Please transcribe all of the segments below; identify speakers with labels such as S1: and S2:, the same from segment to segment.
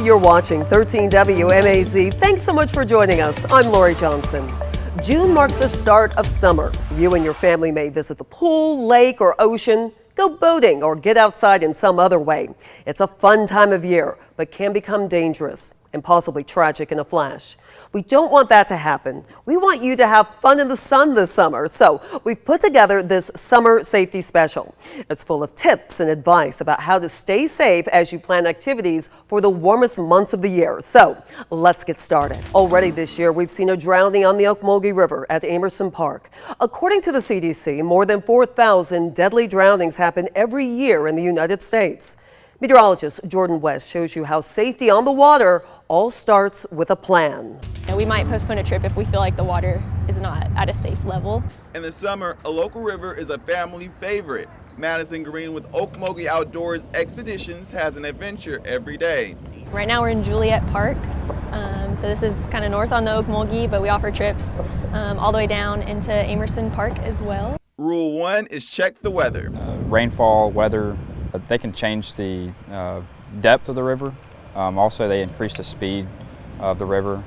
S1: You're watching 13WMAZ. Thanks so much for joining us. I'm Lori Johnson. June marks the start of summer. You and your family may visit the pool, lake, or ocean, go boating, or get outside in some other way. It's a fun time of year, but can become dangerous and possibly tragic in a flash. We don't want that to happen. We want you to have fun in the sun this summer. So we've put together this summer safety special. It's full of tips and advice about how to stay safe as you plan activities for the warmest months of the year. So let's get started. Already this year, we've seen a drowning on the Ocmulgee River at Amerson Park. According to the CDC, more than 4,000 deadly drownings happen every year in the United States. Meteorologist Jordan West shows you how safety on the water all starts with a plan.
S2: And we might postpone a trip if we feel like the water is not at a safe level.
S3: In the summer, a local river is a family favorite. Madison Green with Ocmulgee Outdoors Expeditions has an adventure every day.
S2: Right now we're in Juliet Park. So this is kind of north on the Ocmulgee, but we offer trips all the way down into Amerson Park as well.
S3: Rule 1 is check the weather.
S4: Rainfall, weather, they can change the depth of the river. Also, they increase the speed of the river.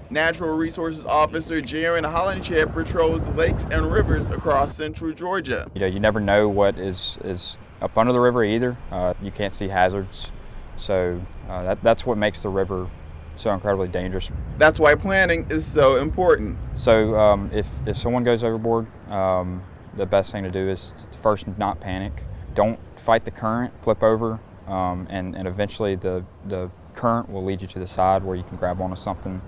S3: Natural Resources Officer Jaron Hollinshed patrols the lakes and rivers across central Georgia.
S4: You never know what is up under the river either. You can't see hazards. So that's what makes the river so incredibly dangerous.
S3: That's why planning is so important.
S4: So if someone goes overboard, the best thing to do is first not panic. Don't fight the current, flip over, and eventually the current will lead you to the side where you can grab onto something.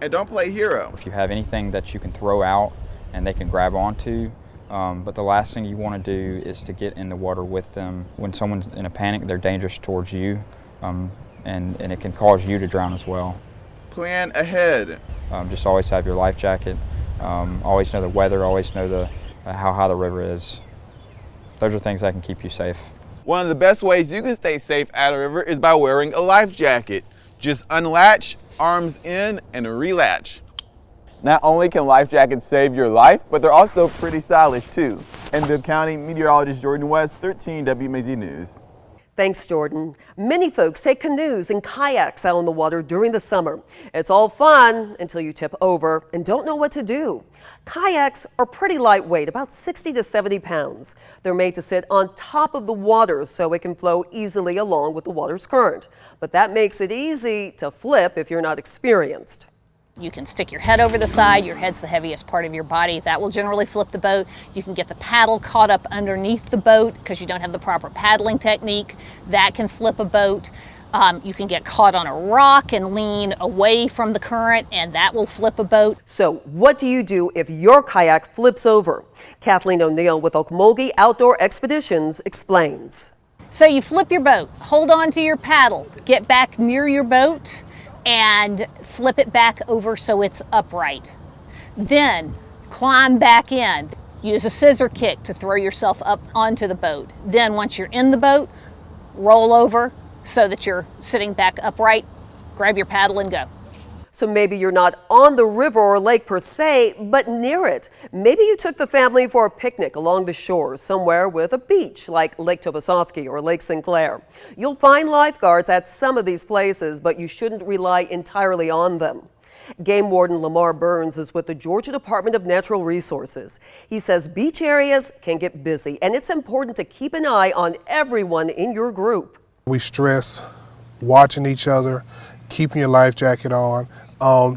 S3: And don't play hero.
S4: If you have anything that you can throw out and they can grab onto, but the last thing you want to do is to get in the water with them. When someone's in a panic, they're dangerous towards you, and it can cause you to drown as well.
S3: Plan ahead.
S4: Just always have your life jacket, always know the weather, always know how high the river is. Those are things that can keep you safe.
S3: One of the best ways you can stay safe at a river is by wearing a life jacket. Just unlatch, arms in, and relatch. Not only can life jackets save your life, but they're also pretty stylish too. In Bibb County, meteorologist Jordan West, 13WMAZ News.
S1: Thanks, Jordan. Many folks take canoes and kayaks out on the water during the summer. It's all fun until you tip over and don't know what to do. Kayaks are pretty lightweight, about 60 to 70 pounds. They're made to sit on top of the water so it can flow easily along with the water's current. But that makes it easy to flip if you're not experienced.
S5: You can stick your head over the side. Your head's the heaviest part of your body. That will generally flip the boat. You can get the paddle caught up underneath the boat because you don't have the proper paddling technique. That can flip a boat. You can get caught on a rock and lean away from the current, and that will flip a boat.
S1: So what do you do if your kayak flips over? Kathleen O'Neill with Ocmulgee Outdoor Expeditions explains.
S5: So you flip your boat, hold on to your paddle, get back near your boat, and flip it back over so it's upright. Then climb back in. Use a scissor kick to throw yourself up onto the boat. Then once you're in the boat, roll over so that you're sitting back upright, grab your paddle and go.
S1: So maybe you're not on the river or lake per se, but near it. Maybe you took the family for a picnic along the shore somewhere with a beach like Lake Tobosoffke or Lake Sinclair. You'll find lifeguards at some of these places, but you shouldn't rely entirely on them. Game Warden Lamar Burns is with the Georgia Department of Natural Resources. He says beach areas can get busy, and it's important to keep an eye on everyone in your group.
S6: We stress watching each other, keeping your life jacket on,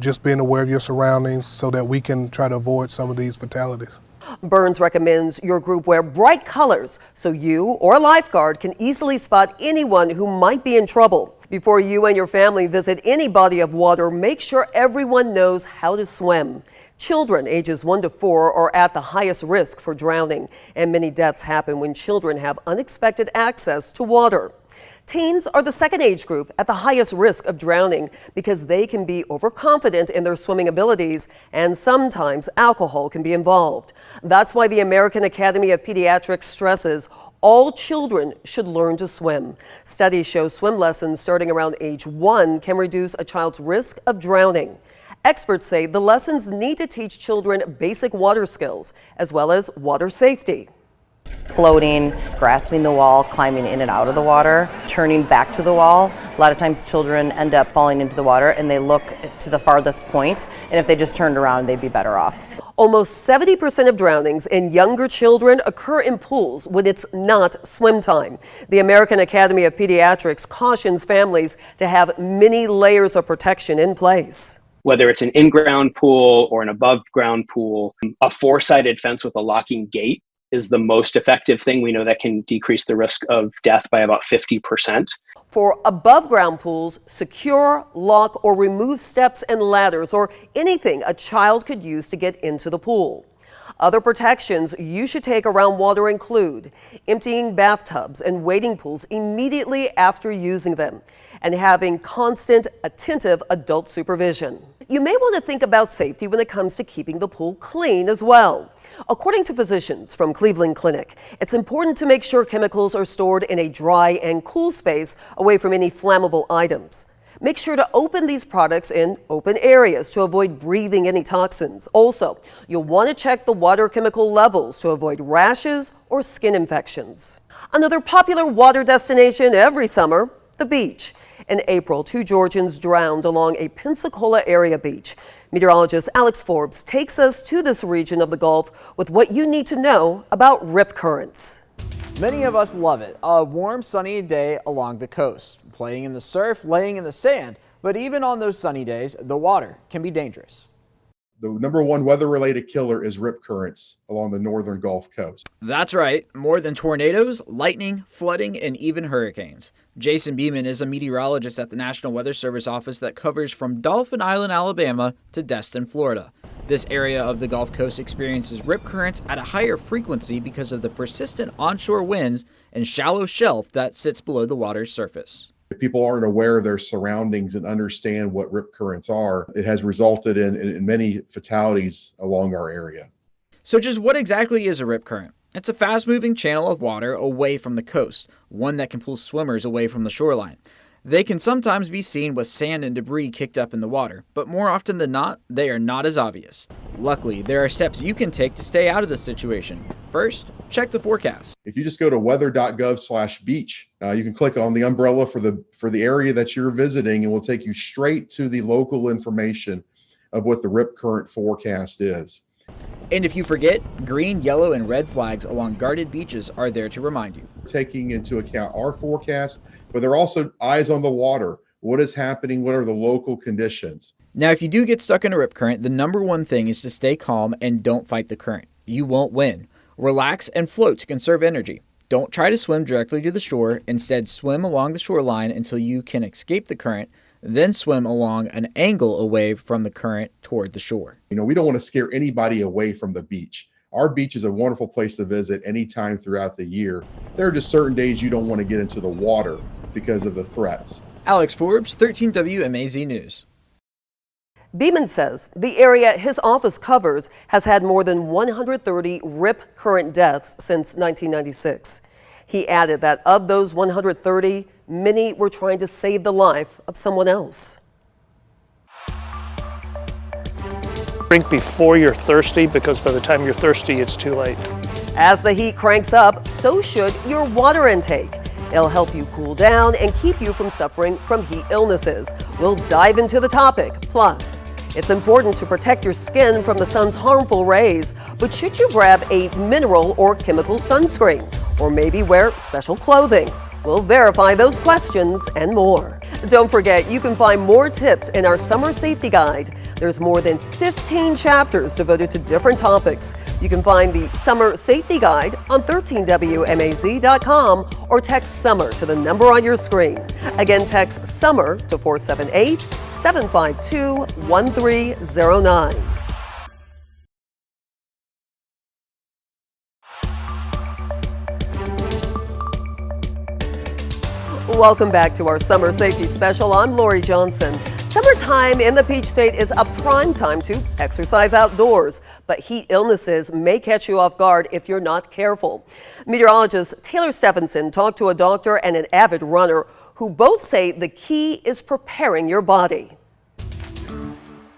S6: just being aware of your surroundings so that we can try to avoid some of these fatalities.
S1: Burns recommends your group wear bright colors so you or a lifeguard can easily spot anyone who might be in trouble. Before you and your family visit any body of water, make sure everyone knows how to swim. Children ages 1 to 4 are at the highest risk for drowning, and many deaths happen when children have unexpected access to water. Teens are the second age group at the highest risk of drowning because they can be overconfident in their swimming abilities, and sometimes alcohol can be involved. That's why the American Academy of Pediatrics stresses all children should learn to swim. Studies show swim lessons starting around age 1 can reduce a child's risk of drowning. Experts say the lessons need to teach children basic water skills as well as water safety.
S7: Floating, grasping the wall, climbing in and out of the water, turning back to the wall. A lot of times children end up falling into the water and they look to the farthest point, and if they just turned around, they'd be better off.
S1: Almost 70% of drownings in younger children occur in pools when it's not swim time. The American Academy of Pediatrics cautions families to have many layers of protection in place.
S8: Whether it's an in-ground pool or an above-ground pool, a four-sided fence with a locking gate is the most effective thing. We know that can decrease the risk of death by about 50%.
S1: For above-ground pools, secure, lock, or remove steps and ladders or anything a child could use to get into the pool. Other protections you should take around water include emptying bathtubs and wading pools immediately after using them and having constant, attentive adult supervision. You may want to think about safety when it comes to keeping the pool clean as well. According to physicians from Cleveland Clinic, it's important to make sure chemicals are stored in a dry and cool space away from any flammable items. Make sure to open these products in open areas to avoid breathing any toxins. Also, you'll want to check the water chemical levels to avoid rashes or skin infections. Another popular water destination every summer, the beach. In April, 2 Georgians drowned along a Pensacola area beach. Meteorologist Alex Forbes takes us to this region of the Gulf with what you need to know about rip currents.
S9: Many of us love it. A warm, sunny day along the coast, playing in the surf, laying in the sand. But even on those sunny days, the water can be dangerous.
S10: The number one weather-related killer is rip currents along the northern Gulf Coast.
S9: That's right, more than tornadoes, lightning, flooding, and even hurricanes. Jason Beeman is a meteorologist at the National Weather Service office that covers from Dauphin Island, Alabama to Destin, Florida. This area of the Gulf Coast experiences rip currents at a higher frequency because of the persistent onshore winds and shallow shelf that sits below the water's surface.
S10: If people aren't aware of their surroundings and understand what rip currents are, it has resulted in many fatalities along our area.
S9: So just what exactly is a rip current? It's a fast-moving channel of water away from the coast, one that can pull swimmers away from the shoreline. They can sometimes be seen with sand and debris kicked up in the water, but more often than not, they are not as obvious. Luckily, there are steps you can take to stay out of this situation. First, check the forecast.
S10: If you just go to weather.gov/beach, you can click on the umbrella for the area that you're visiting, and we'll take you straight to the local information of what the rip current forecast is.
S9: And if you forget, green, yellow, and red flags along guarded beaches are there to remind you.
S10: Taking into account our forecast, but they're also eyes on the water. What is happening? What are the local conditions?
S9: Now, if you do get stuck in a rip current, the number one thing is to stay calm and don't fight the current. You won't win. Relax and float to conserve energy. Don't try to swim directly to the shore. Instead, swim along the shoreline until you can escape the current, then swim along an angle away from the current toward the shore.
S10: We don't want to scare anybody away from the beach. Our beach is a wonderful place to visit anytime throughout the year. There are just certain days you don't want to get into the water because of the threats.
S9: Alex Forbes, 13WMAZ News.
S1: Beeman says the area his office covers has had more than 130 rip current deaths since 1996. He added that of those 130, many were trying to save the life of someone else.
S11: Drink before you're thirsty, because by the time you're thirsty, it's too late.
S1: As the heat cranks up, so should your water intake. It'll help you cool down and keep you from suffering from heat illnesses. We'll dive into the topic. Plus, it's important to protect your skin from the sun's harmful rays, but should you grab a mineral or chemical sunscreen? Or maybe wear special clothing? We'll verify those questions and more. Don't forget, you can find more tips in our summer safety guide. There's more than 15 chapters devoted to different topics. You can find the Summer Safety Guide on 13WMAZ.com or text SUMMER to the number on your screen. Again, text SUMMER to 478-752-1309. Welcome back to our Summer Safety Special. I'm Lori Johnson. Summertime in the Peach State is a prime time to exercise outdoors, but heat illnesses may catch you off guard if you're not careful. Meteorologist Taylor Stephenson talked to a doctor and an avid runner who both say the key is preparing your body.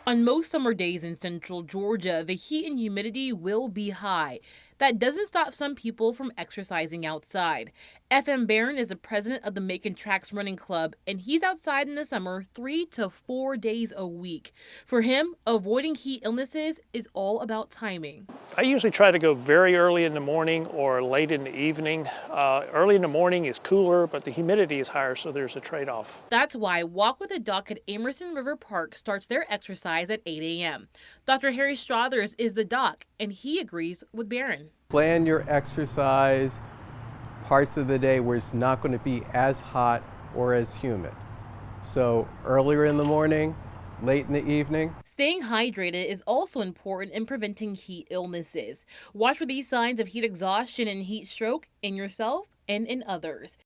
S12: On most summer days in central Georgia, the heat and humidity will be high. that doesn't stop some people from exercising outside. FM Barron is the president of the Macon Tracks Running Club, and he's outside in the summer 3 to 4 days a week. For him, avoiding heat illnesses is all about timing.
S11: I usually try to go very early in the morning or late in the evening. Early in the morning is cooler, but the humidity is higher, so there's a trade-off.
S12: That's why Walk with a Doc at Amerson River Park starts their exercise at 8 a.m. Dr. Harry Strothers is the doc, and he agrees with Barron.
S13: Plan your exercise parts of the day where it's not going to be as hot or as humid. So earlier in the morning, late in the evening.
S12: Staying hydrated is also important in preventing heat illnesses. Watch for these signs of heat exhaustion and heat stroke in yourself and in others.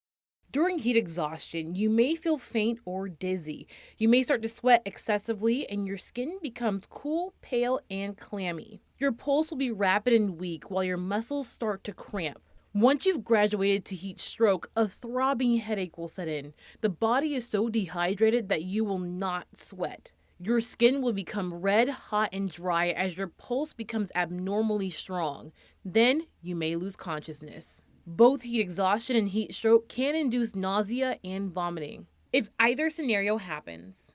S12: During heat exhaustion, you may feel faint or dizzy. You may start to sweat excessively and your skin becomes cool, pale, and clammy. Your pulse will be rapid and weak while your muscles start to cramp. Once you've graduated to heat stroke, a throbbing headache will set in. The body is so dehydrated that you will not sweat. Your skin will become red, hot, and dry as your pulse becomes abnormally strong. Then you may lose consciousness. Both heat exhaustion and heat stroke can induce nausea and vomiting. If either scenario happens,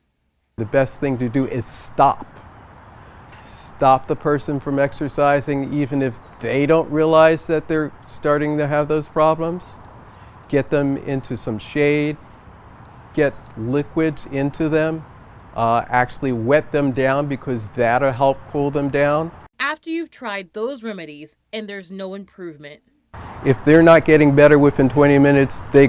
S13: the best thing to do is stop. Stop the person from exercising even if they don't realize that they're starting to have those problems. Get them into some shade, get liquids into them, actually wet them down because that'll help cool them down.
S12: After you've tried those remedies and there's no improvement,
S13: if they're not getting better within 20 minutes, they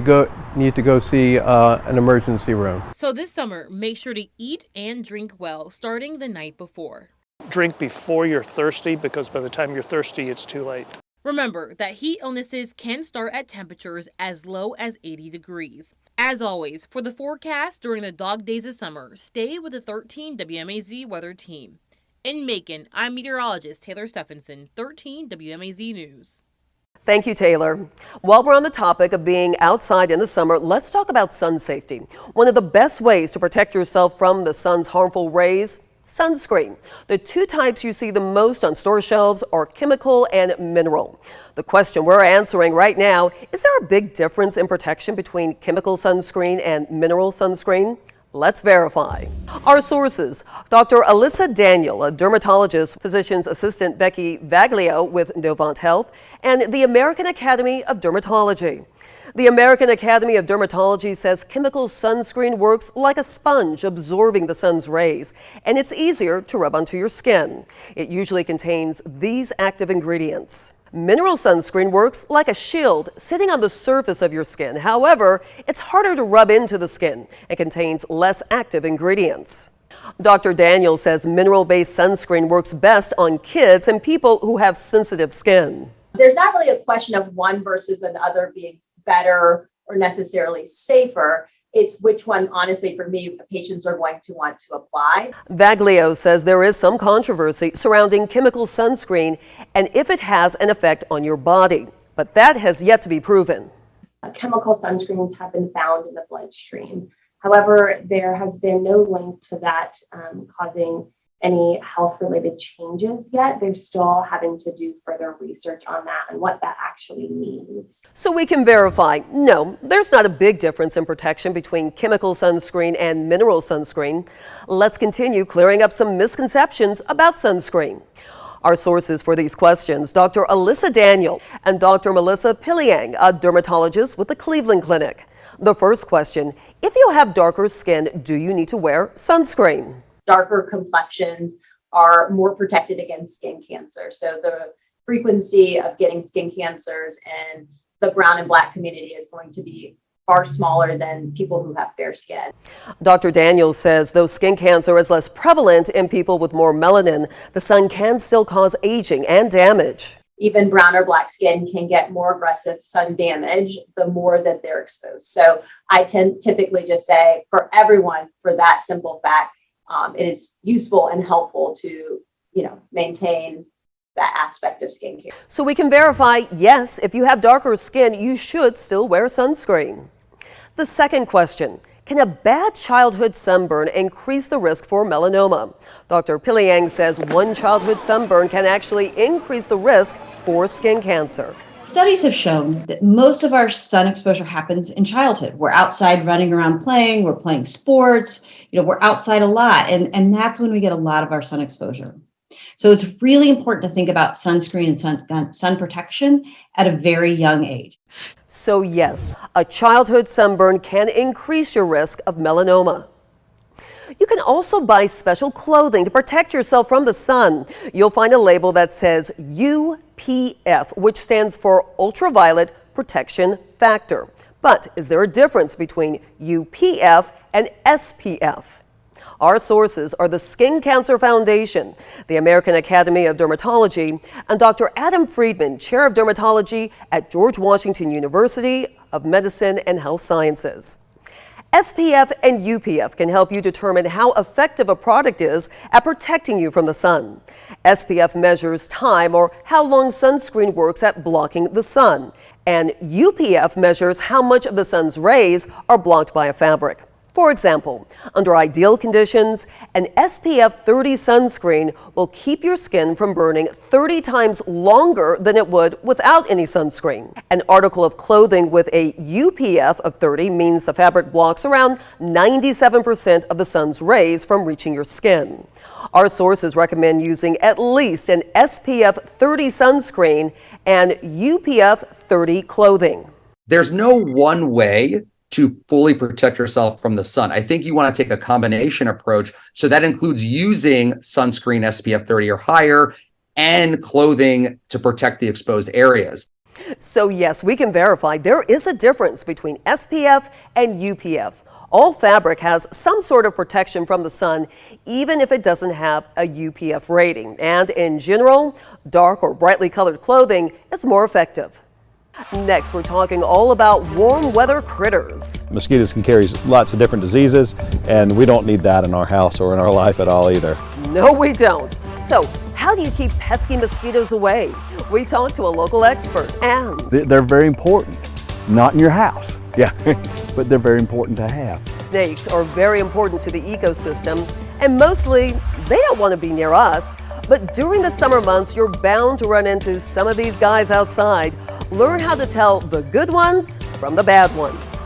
S13: need to go see an emergency room.
S12: So this summer, make sure to eat and drink well, starting the night before.
S11: Drink before you're thirsty, because by the time you're thirsty, it's too late.
S12: Remember that heat illnesses can start at temperatures as low as 80 degrees. As always, for the forecast during the dog days of summer, stay with the 13 WMAZ weather team. In Macon, I'm meteorologist Taylor Stephenson, 13 WMAZ News.
S1: Thank you, Taylor. While we're on the topic of being outside in the summer, let's talk about sun safety. One of the best ways to protect yourself from the sun's harmful rays, sunscreen. The two types you see the most on store shelves are chemical and mineral. The question we're answering right now, is there a big difference in protection between chemical sunscreen and mineral sunscreen? Let's verify. Our sources: Dr. Alyssa Daniel, a dermatologist, physician's assistant Becky Vaglio with Novant Health, and the American Academy of Dermatology. The American Academy of Dermatology says chemical sunscreen works like a sponge absorbing the sun's rays, and it's easier to rub onto your skin. It usually contains these active ingredients. Mineral sunscreen works like a shield sitting on the surface of your skin. However, it's harder to rub into the skin and contains less active ingredients. Dr. Daniel says mineral-based sunscreen works best on kids and people who have sensitive skin.
S14: There's not really a question of one versus another being better or necessarily safer. It's which one, honestly, for me, patients are going to want to apply.
S1: Vaglio says there is some controversy surrounding chemical sunscreen and if it has an effect on your body, but that has yet to be proven.
S15: Chemical sunscreens have been found in the bloodstream. However, there has been no link to that causing any health-related changes yet. They're still having to do further research on that and what that actually means.
S1: So we can verify, no, there's not a big difference in protection between chemical sunscreen and mineral sunscreen. Let's continue clearing up some misconceptions about sunscreen. Our sources for these questions: Dr. Alyssa Daniel and Dr. Melissa Piliang, a dermatologist with the Cleveland Clinic. The first question: if you have darker skin, do you need to wear sunscreen?
S14: Darker complexions are more protected against skin cancer. So the frequency of getting skin cancers in the brown and black community is going to be far smaller than people who have fair skin.
S1: Dr. Daniels says though skin cancer is less prevalent in people with more melanin, the sun can still cause aging and damage.
S14: Even brown or black skin can get more aggressive sun damage the more that they're exposed. So I typically just say for everyone, for that simple fact, it is useful and helpful to, maintain that aspect of skincare.
S1: So we can verify, yes, if you have darker skin, you should still wear sunscreen. The second question: Can a bad childhood sunburn increase the risk for melanoma? Dr. Piliang says one childhood sunburn can actually increase the risk for skin cancer.
S16: Studies have shown that most of our sun exposure happens in childhood. We're outside running around playing, we're playing sports, we're outside a lot, and that's when we get a lot of our sun exposure. So it's really important to think about sunscreen and sun protection at a very young age.
S1: So yes, a childhood sunburn can increase your risk of melanoma. You can also buy special clothing to protect yourself from the sun. You'll find a label that says UPF, which stands for Ultraviolet Protection Factor. But is there a difference between UPF and SPF? Our sources are the Skin Cancer Foundation, the American Academy of Dermatology, and Dr. Adam Friedman, Chair of Dermatology at George Washington University of Medicine and Health Sciences. SPF and UPF can help you determine how effective a product is at protecting you from the sun. SPF measures time or how long sunscreen works at blocking the sun, and UPF measures how much of the sun's rays are blocked by a fabric. For example, under ideal conditions, an SPF 30 sunscreen will keep your skin from burning 30 times longer than it would without any sunscreen. An article of clothing with a UPF of 30 means the fabric blocks around 97% of the sun's rays from reaching your skin. Our sources recommend using at least an SPF 30 sunscreen and UPF 30 clothing.
S17: There's no one way to fully protect yourself from the sun. I think you want to take a combination approach. So that includes using sunscreen SPF 30 or higher and clothing to protect the exposed areas.
S1: So yes, we can verify there is a difference between SPF and UPF. All fabric has some sort of protection from the sun, even if it doesn't have a UPF rating. And in general, dark or brightly colored clothing is more effective. Next, we're talking all about warm weather critters.
S18: Mosquitoes can carry lots of different diseases, and we don't need that in our house or in our life at all either.
S1: No, we don't. So, how do you keep pesky mosquitoes away? We talked to a local expert, and
S19: they're very important. Not in your house, yeah, but they're very important to have.
S1: Snakes are very important to the ecosystem, and mostly they don't want to be near us. But during the summer months, you're bound to run into some of these guys outside. Learn how to tell the good ones from the bad ones.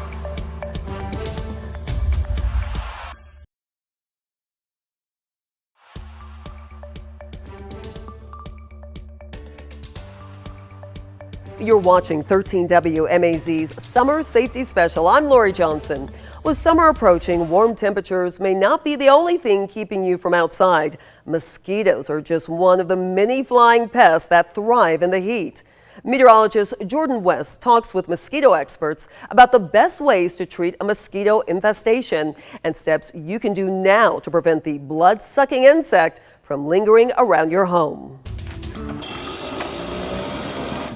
S1: You're watching 13WMAZ's Summer Safety Special. I'm Lori Johnson. With summer approaching, warm temperatures may not be the only thing keeping you from outside. Mosquitoes are just one of the many flying pests that thrive in the heat. Meteorologist Jordan West talks with mosquito experts about the best ways to treat a mosquito infestation and steps you can do now to prevent the blood-sucking insect from lingering around your home.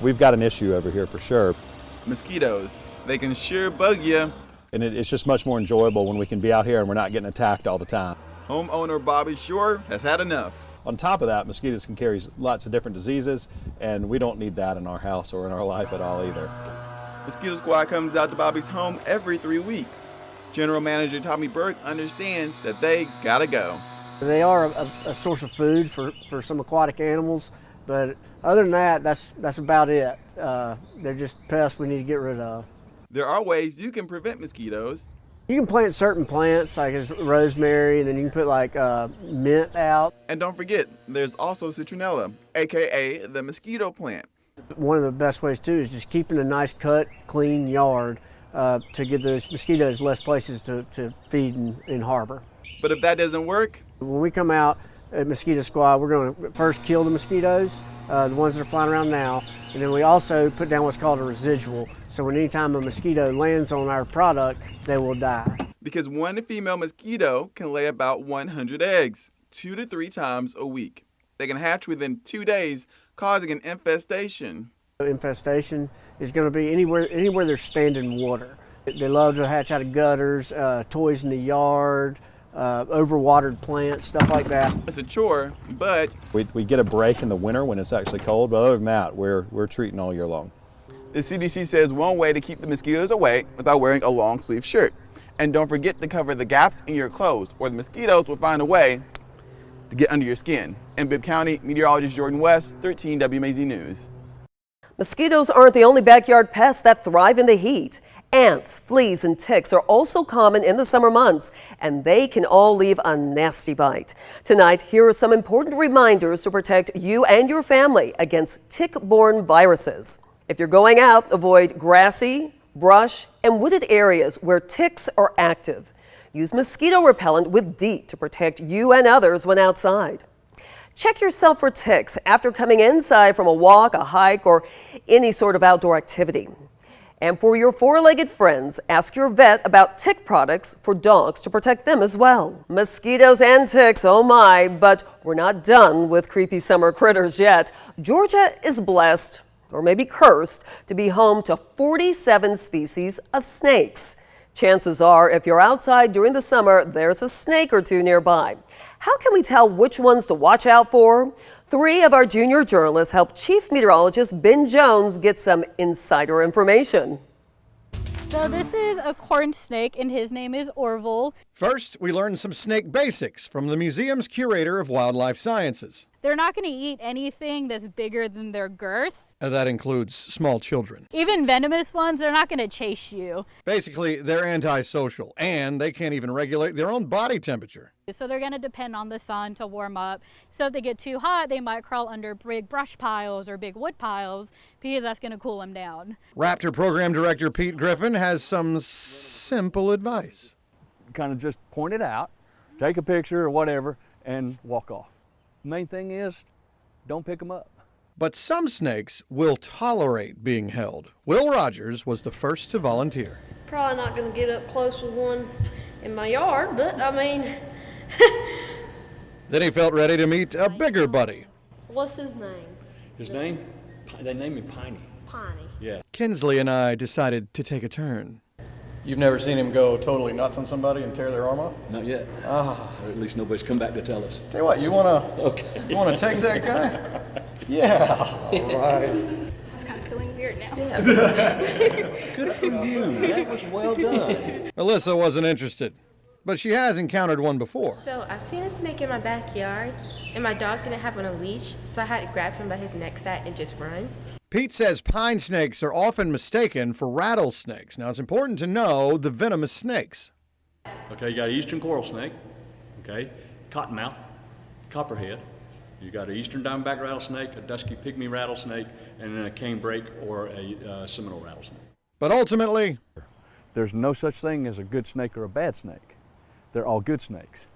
S18: We've got an issue over here for sure.
S3: Mosquitoes, they can sure bug you.
S18: And it's just much more enjoyable when we can be out here and we're not getting attacked all the time.
S3: Homeowner Bobby Shore has had enough.
S18: On top of that, mosquitoes can carry lots of different diseases, and we don't need that in our house or in our life at all either.
S3: Mosquito Squad comes out to Bobby's home every 3 weeks. General Manager Tommy Burke understands that they gotta go.
S20: They are a source of food for some aquatic animals, but other than that, that's about it. They're just pests we need to get rid of.
S3: There are ways you can prevent mosquitoes.
S20: You can plant certain plants like rosemary, and then you can put like mint out.
S3: And don't forget, there's also citronella, aka the mosquito plant.
S20: One of the best ways too is just keeping a nice cut, clean yard to give those mosquitoes less places to feed and harbor.
S3: But if that doesn't work?
S20: When we come out at Mosquito Squad, we're going to first kill the mosquitoes, the ones that are flying around now, and then we also put down what's called a residual. So when anytime a mosquito lands on our product, they will die.
S3: Because one female mosquito can lay about 100 eggs, 2 to 3 times a week. They can hatch within 2 days, causing an infestation.
S20: Infestation is going to be anywhere there's standing water. They love to hatch out of gutters, toys in the yard, overwatered plants, stuff like that.
S3: It's a chore, but
S18: we get a break in the winter when it's actually cold, but other than that, we're treating all year long.
S3: The CDC says one way to keep the mosquitoes away without wearing a long sleeve shirt. And don't forget to cover the gaps in your clothes, or the mosquitoes will find a way to get under your skin. In Bibb County, meteorologist Jordan West, 13 WMAZ News.
S1: Mosquitoes aren't the only backyard pests that thrive in the heat. Ants, fleas, and ticks are also common in the summer months, and they can all leave a nasty bite. Tonight, here are some important reminders to protect you and your family against tick-borne viruses. If you're going out, avoid grassy, brush, and wooded areas where ticks are active. Use mosquito repellent with DEET to protect you and others when outside. Check yourself for ticks after coming inside from a walk, a hike, or any sort of outdoor activity. And for your four-legged friends, ask your vet about tick products for dogs to protect them as well. Mosquitoes and ticks, oh my, but we're not done with creepy summer critters yet. Georgia is blessed, or maybe cursed, to be home to 47 species of snakes. Chances are, if you're outside during the summer, there's a snake or two nearby. How can we tell which ones to watch out for? 3 of our junior journalists helped Chief Meteorologist Ben Jones get some insider information.
S21: So this is a corn snake, and his name is Orville.
S22: First, we learned some snake basics from the museum's curator of wildlife sciences.
S21: They're not going to eat anything that's bigger than their girth.
S22: That includes small children.
S21: Even venomous ones, they're not going to chase you.
S22: Basically, they're antisocial, and they can't even regulate their own body temperature.
S21: So they're going to depend on the sun to warm up. So if they get too hot, they might crawl under big brush piles or big wood piles because that's going to cool them down.
S22: Raptor Program Director Pete Griffin has some simple advice.
S19: Kind of just point it out, take a picture or whatever, and walk off. Main thing is, don't pick them up.
S22: But some snakes will tolerate being held. Will Rogers was the first to volunteer.
S23: Probably not going to get up close with one in my yard, but I mean...
S22: Then he felt ready to meet a bigger buddy.
S23: What's his name?
S19: His name? They named me Piney.
S23: Piney.
S19: Yeah.
S22: Kinsley and I decided to take a turn.
S18: You've never seen him go totally nuts on somebody and tear their arm off?
S19: Not yet.
S18: Ah.
S19: Or at least nobody's come back to tell us.
S18: Tell you what, you wanna take that guy? Yeah. All right.
S21: This is kind of feeling weird now.
S19: Good for you. That was well done.
S22: Alyssa wasn't interested, but she has encountered one before.
S24: So I've seen a snake in my backyard, and my dog didn't have on a leash, so I had to grab him by his neck fat and just run.
S22: Pete says pine snakes are often mistaken for rattlesnakes. Now, it's important to know the venomous snakes.
S19: Okay, you got an eastern coral snake, okay, cottonmouth, copperhead. You got an eastern diamondback rattlesnake, a dusky pygmy rattlesnake, and then a canebrake or a Seminole rattlesnake.
S22: But ultimately,
S19: there's no such thing as a good snake or a bad snake. They're all good snakes.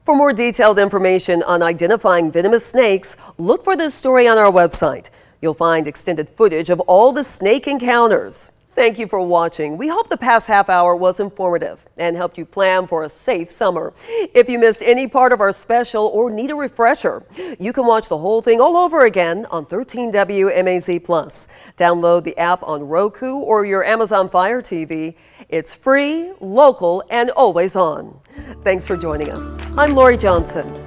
S1: For more detailed information on identifying venomous snakes, look for this story on our website. You'll find extended footage of all the snake encounters. Thank you for watching. We hope the past half hour was informative and helped you plan for a safe summer. If you missed any part of our special or need a refresher, you can watch the whole thing all over again on 13WMAZ+. Download the app on Roku or your Amazon Fire TV. It's free, local, and always on. Thanks for joining us. I'm Lori Johnson.